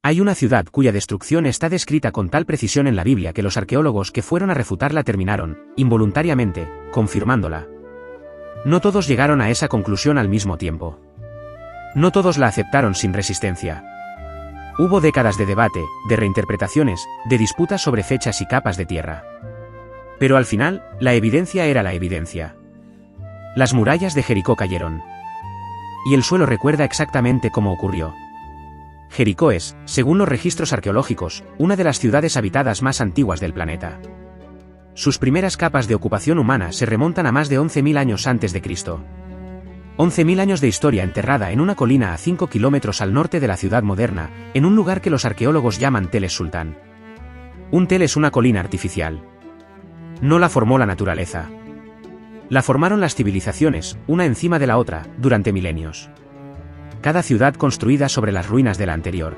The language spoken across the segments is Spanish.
Hay una ciudad cuya destrucción está descrita con tal precisión en la Biblia que los arqueólogos que fueron a refutarla terminaron, involuntariamente, confirmándola. No todos llegaron a esa conclusión al mismo tiempo. No todos la aceptaron sin resistencia. Hubo décadas de debate, de reinterpretaciones, de disputas sobre fechas y capas de tierra. Pero al final, la evidencia era la evidencia. Las murallas de Jericó cayeron. Y el suelo recuerda exactamente cómo ocurrió. Jericó es, según los registros arqueológicos, una de las ciudades habitadas más antiguas del planeta. Sus primeras capas de ocupación humana se remontan a más de 11.000 años antes de Cristo. 11.000 años de historia enterrada en una colina a 5 kilómetros al norte de la ciudad moderna, en un lugar que los arqueólogos llaman Tel es-Sultán. Un tel es una colina artificial. No la formó la naturaleza. La formaron las civilizaciones, una encima de la otra, durante milenios. Cada ciudad construida sobre las ruinas de la anterior.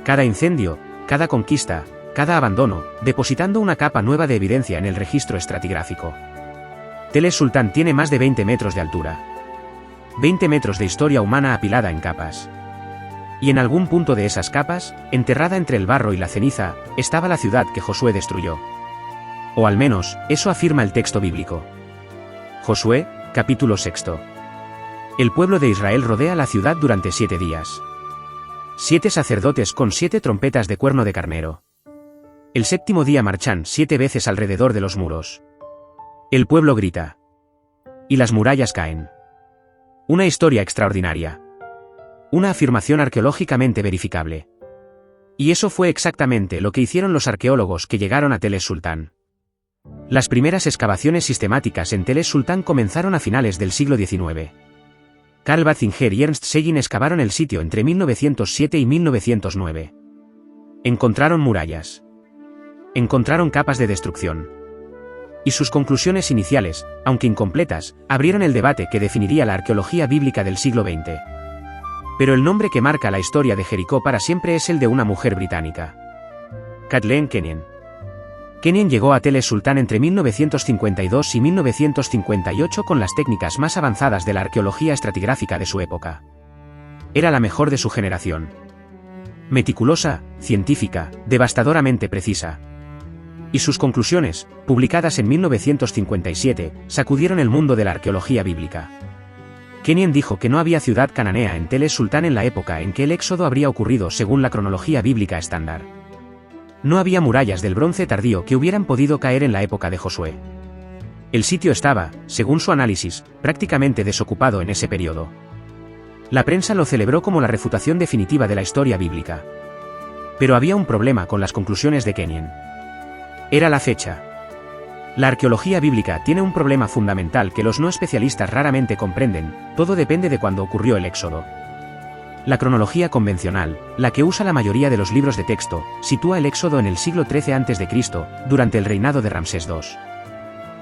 Cada incendio, cada conquista, cada abandono, depositando una capa nueva de evidencia en el registro estratigráfico. Tel es-Sultán tiene más de 20 metros de altura. 20 metros de historia humana apilada en capas. Y en algún punto de esas capas, enterrada entre el barro y la ceniza, estaba la ciudad que Josué destruyó. O al menos, eso afirma el texto bíblico. Josué, capítulo 6. El pueblo de Israel rodea la ciudad durante 7 días. 7 sacerdotes con 7 trompetas de cuerno de carnero. El séptimo día marchan 7 veces alrededor de los muros. El pueblo grita. Y las murallas caen. Una historia extraordinaria. Una afirmación arqueológicamente verificable. Y eso fue exactamente lo que hicieron los arqueólogos que llegaron a Tel es-Sultán. Las primeras excavaciones sistemáticas en Tel es-Sultán comenzaron a finales del siglo XIX. Karl Batzinger y Ernst Seguin excavaron el sitio entre 1907 y 1909. Encontraron murallas. Encontraron capas de destrucción. Y sus conclusiones iniciales, aunque incompletas, abrieron el debate que definiría la arqueología bíblica del siglo XX. Pero el nombre que marca la historia de Jericó para siempre es el de una mujer británica. Kathleen Kenyon. Kenyon llegó a Tel es-Sultán entre 1952 y 1958 con las técnicas más avanzadas de la arqueología estratigráfica de su época. Era la mejor de su generación. Meticulosa, científica, devastadoramente precisa. Y sus conclusiones, publicadas en 1957, sacudieron el mundo de la arqueología bíblica. Kenyon dijo que no había ciudad cananea en Tel es-Sultán en la época en que el éxodo habría ocurrido según la cronología bíblica estándar. No había murallas del bronce tardío que hubieran podido caer en la época de Josué. El sitio estaba, según su análisis, prácticamente desocupado en ese periodo. La prensa lo celebró como la refutación definitiva de la historia bíblica. Pero había un problema con las conclusiones de Kenyon. Era la fecha. La arqueología bíblica tiene un problema fundamental que los no especialistas raramente comprenden: todo depende de cuándo ocurrió el éxodo. La cronología convencional, la que usa la mayoría de los libros de texto, sitúa el éxodo en el siglo XIII a.C., durante el reinado de Ramsés II.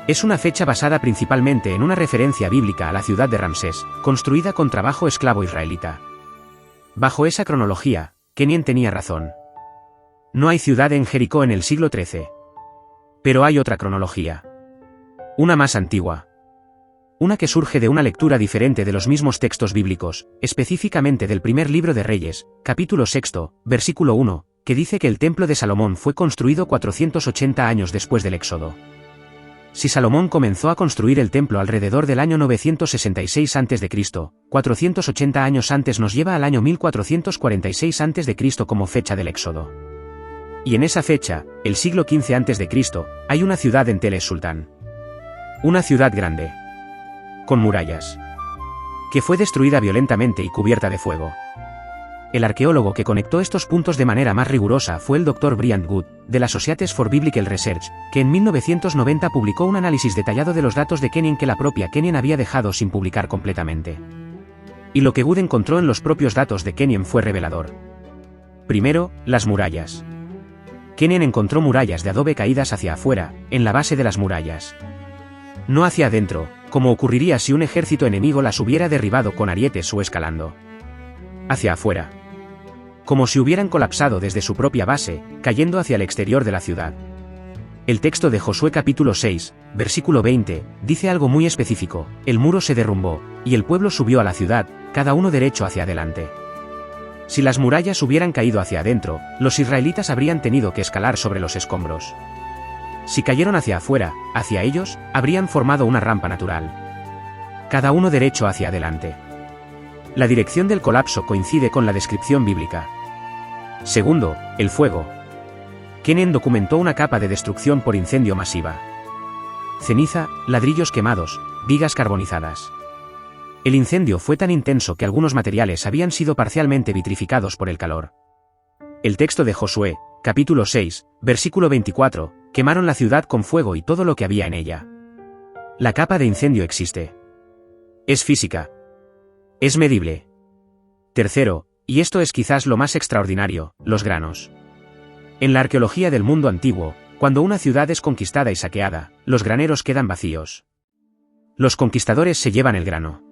Es una fecha basada principalmente en una referencia bíblica a la ciudad de Ramsés, construida con trabajo esclavo israelita. Bajo esa cronología, Kenyon tenía razón. No hay ciudad en Jericó en el siglo XIII. Pero hay otra cronología. Una más antigua. Una que surge de una lectura diferente de los mismos textos bíblicos, específicamente del primer libro de Reyes, capítulo 6, versículo 1, que dice que el templo de Salomón fue construido 480 años después del Éxodo. Si Salomón comenzó a construir el templo alrededor del año 966 a.C., 480 años antes nos lleva al año 1446 a.C. como fecha del Éxodo. Y en esa fecha, el siglo XV a.C., hay una ciudad en Tel es-Sultán. Una ciudad grande. Con murallas. Que fue destruida violentamente y cubierta de fuego. El arqueólogo que conectó estos puntos de manera más rigurosa fue el Dr. Bryant Good, de la Societies for Biblical Research, que en 1990 publicó un análisis detallado de los datos de Kenyon que la propia Kenyon había dejado sin publicar completamente. Y lo que Good encontró en los propios datos de Kenyon fue revelador. Primero, las murallas. Kenyon encontró murallas de adobe caídas hacia afuera, en la base de las murallas. No hacia adentro, como ocurriría si un ejército enemigo las hubiera derribado con arietes o escalando. Hacia afuera. Como si hubieran colapsado desde su propia base, cayendo hacia el exterior de la ciudad. El texto de Josué capítulo 6, versículo 20, dice algo muy específico: el muro se derrumbó, y el pueblo subió a la ciudad, cada uno derecho hacia adelante. Si las murallas hubieran caído hacia adentro, los israelitas habrían tenido que escalar sobre los escombros. Si cayeron hacia afuera, hacia ellos, habrían formado una rampa natural. Cada uno derecho hacia adelante. La dirección del colapso coincide con la descripción bíblica. Segundo, el fuego. Kenyon documentó una capa de destrucción por incendio masiva. Ceniza, ladrillos quemados, vigas carbonizadas. El incendio fue tan intenso que algunos materiales habían sido parcialmente vitrificados por el calor. El texto de Josué, capítulo 6, versículo 24, quemaron la ciudad con fuego y todo lo que había en ella. La capa de incendio existe. Es física. Es medible. Tercero, y esto es quizás lo más extraordinario, los granos. En la arqueología del mundo antiguo, cuando una ciudad es conquistada y saqueada, los graneros quedan vacíos. Los conquistadores se llevan el grano.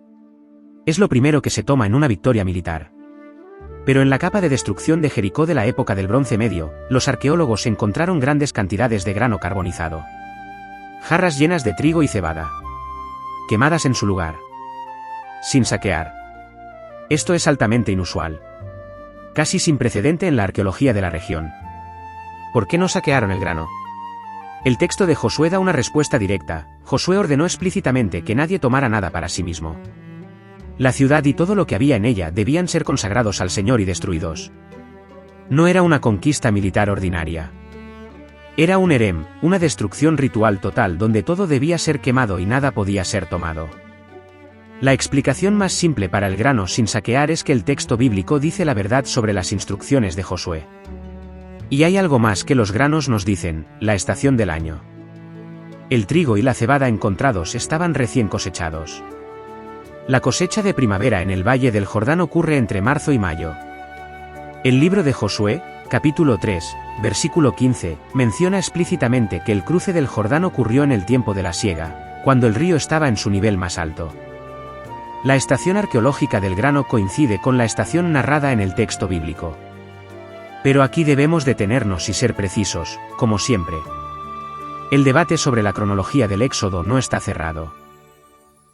Es lo primero que se toma en una victoria militar. Pero en la capa de destrucción de Jericó de la época del Bronce Medio, los arqueólogos encontraron grandes cantidades de grano carbonizado. Jarras llenas de trigo y cebada. Quemadas en su lugar. Sin saquear. Esto es altamente inusual. Casi sin precedente en la arqueología de la región. ¿Por qué no saquearon el grano? El texto de Josué da una respuesta directa. Josué ordenó explícitamente que nadie tomara nada para sí mismo. La ciudad y todo lo que había en ella debían ser consagrados al Señor y destruidos. No era una conquista militar ordinaria. Era un herem, una destrucción ritual total donde todo debía ser quemado y nada podía ser tomado. La explicación más simple para el grano sin saquear es que el texto bíblico dice la verdad sobre las instrucciones de Josué. Y hay algo más que los granos nos dicen, la estación del año. El trigo y la cebada encontrados estaban recién cosechados. La cosecha de primavera en el Valle del Jordán ocurre entre marzo y mayo. El libro de Josué, capítulo 3, versículo 15, menciona explícitamente que el cruce del Jordán ocurrió en el tiempo de la siega, cuando el río estaba en su nivel más alto. La estación arqueológica del grano coincide con la estación narrada en el texto bíblico. Pero aquí debemos detenernos y ser precisos, como siempre. El debate sobre la cronología del Éxodo no está cerrado.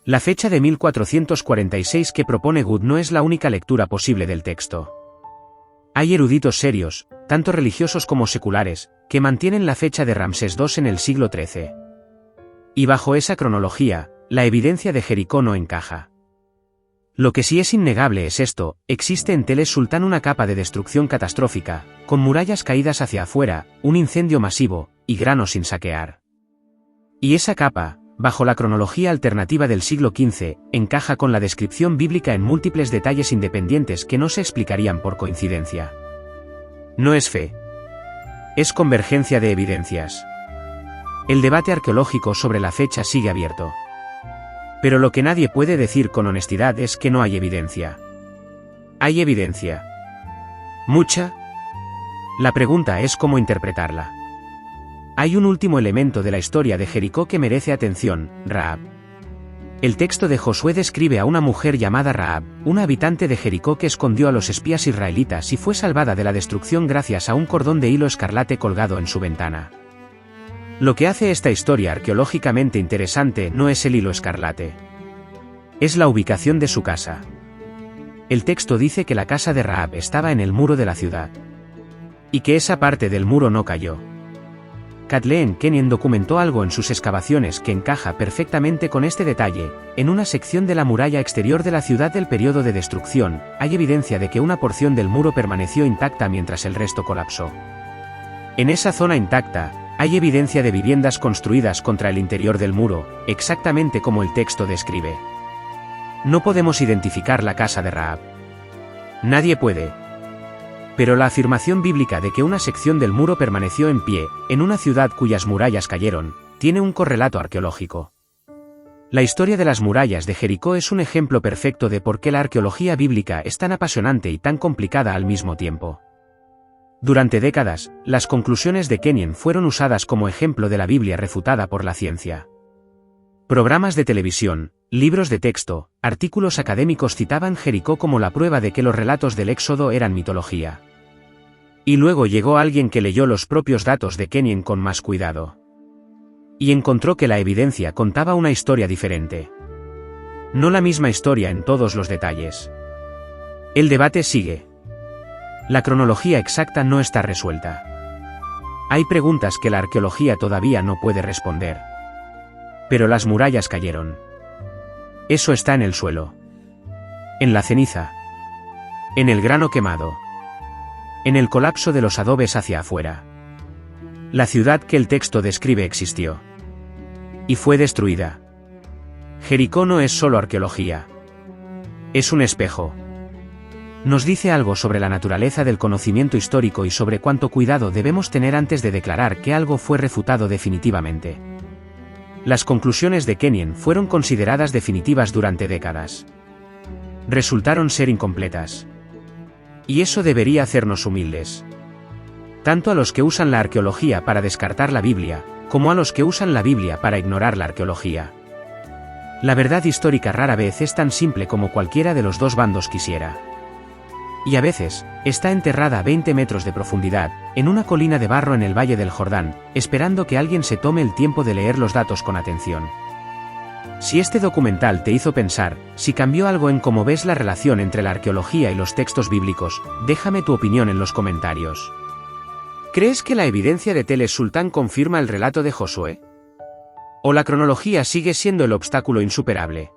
La fecha de 1446 que propone Good no es la única lectura posible del texto. Hay eruditos serios, tanto religiosos como seculares, que mantienen la fecha de Ramsés II en el siglo XIII. Y bajo esa cronología, la evidencia de Jericó no encaja. Lo que sí es innegable es esto: existe en Tel Sultán una capa de destrucción catastrófica, con murallas caídas hacia afuera, un incendio masivo, y grano sin saquear. Y esa capa, bajo la cronología alternativa del siglo XV, encaja con la descripción bíblica en múltiples detalles independientes que no se explicarían por coincidencia. No es fe. Es convergencia de evidencias. El debate arqueológico sobre la fecha sigue abierto. Pero lo que nadie puede decir con honestidad es que no hay evidencia. ¿Hay evidencia? ¿Mucha? La pregunta es cómo interpretarla. Hay un último elemento de la historia de Jericó que merece atención: Rahab. El texto de Josué describe a una mujer llamada Rahab, una habitante de Jericó que escondió a los espías israelitas y fue salvada de la destrucción gracias a un cordón de hilo escarlate colgado en su ventana. Lo que hace esta historia arqueológicamente interesante no es el hilo escarlate. Es la ubicación de su casa. El texto dice que la casa de Rahab estaba en el muro de la ciudad. Y que esa parte del muro no cayó. Kathleen Kenyon documentó algo en sus excavaciones que encaja perfectamente con este detalle. En una sección de la muralla exterior de la ciudad del periodo de destrucción, hay evidencia de que una porción del muro permaneció intacta mientras el resto colapsó. En esa zona intacta, hay evidencia de viviendas construidas contra el interior del muro, exactamente como el texto describe. No podemos identificar la casa de Rahab. Nadie puede. Pero la afirmación bíblica de que una sección del muro permaneció en pie, en una ciudad cuyas murallas cayeron, tiene un correlato arqueológico. La historia de las murallas de Jericó es un ejemplo perfecto de por qué la arqueología bíblica es tan apasionante y tan complicada al mismo tiempo. Durante décadas, las conclusiones de Kenyon fueron usadas como ejemplo de la Biblia refutada por la ciencia. Programas de televisión, libros de texto, artículos académicos citaban Jericó como la prueba de que los relatos del Éxodo eran mitología. Y luego llegó alguien que leyó los propios datos de Kenyon con más cuidado. Y encontró que la evidencia contaba una historia diferente. No la misma historia en todos los detalles. El debate sigue. La cronología exacta no está resuelta. Hay preguntas que la arqueología todavía no puede responder. Pero las murallas cayeron. Eso está en el suelo. En la ceniza. En el grano quemado. En el colapso de los adobes hacia afuera. La ciudad que el texto describe existió. Y fue destruida. Jericó no es solo arqueología. Es un espejo. Nos dice algo sobre la naturaleza del conocimiento histórico y sobre cuánto cuidado debemos tener antes de declarar que algo fue refutado definitivamente. Las conclusiones de Kenyon fueron consideradas definitivas durante décadas. Resultaron ser incompletas. Y eso debería hacernos humildes. Tanto a los que usan la arqueología para descartar la Biblia, como a los que usan la Biblia para ignorar la arqueología. La verdad histórica rara vez es tan simple como cualquiera de los dos bandos quisiera. Y a veces, está enterrada a 20 metros de profundidad, en una colina de barro en el Valle del Jordán, esperando que alguien se tome el tiempo de leer los datos con atención. Si este documental te hizo pensar, si cambió algo en cómo ves la relación entre la arqueología y los textos bíblicos, déjame tu opinión en los comentarios. ¿Crees que la evidencia de Tell el-Sultán confirma el relato de Josué? ¿O la cronología sigue siendo el obstáculo insuperable?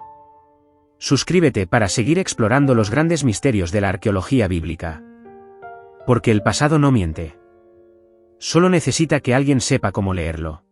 Suscríbete para seguir explorando los grandes misterios de la arqueología bíblica. Porque el pasado no miente. Solo necesita que alguien sepa cómo leerlo.